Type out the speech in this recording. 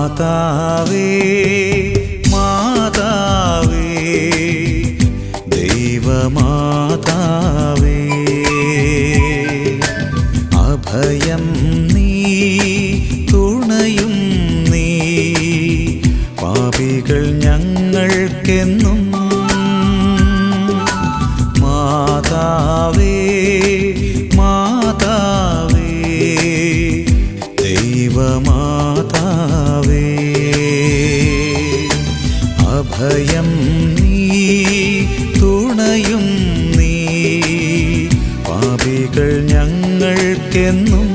മാതാവേ മാതാവേ ദൈവമാതാവേ അഭയം നീ തുണയും നീ പാപികൾ ഞങ്ങൾക്കെന്നും മാതാവേ മാതാവേ ദൈവമാതാവേ അഭയം നീ തുണയും നീ പാപികൾ ഞങ്ങൾക്കെന്നും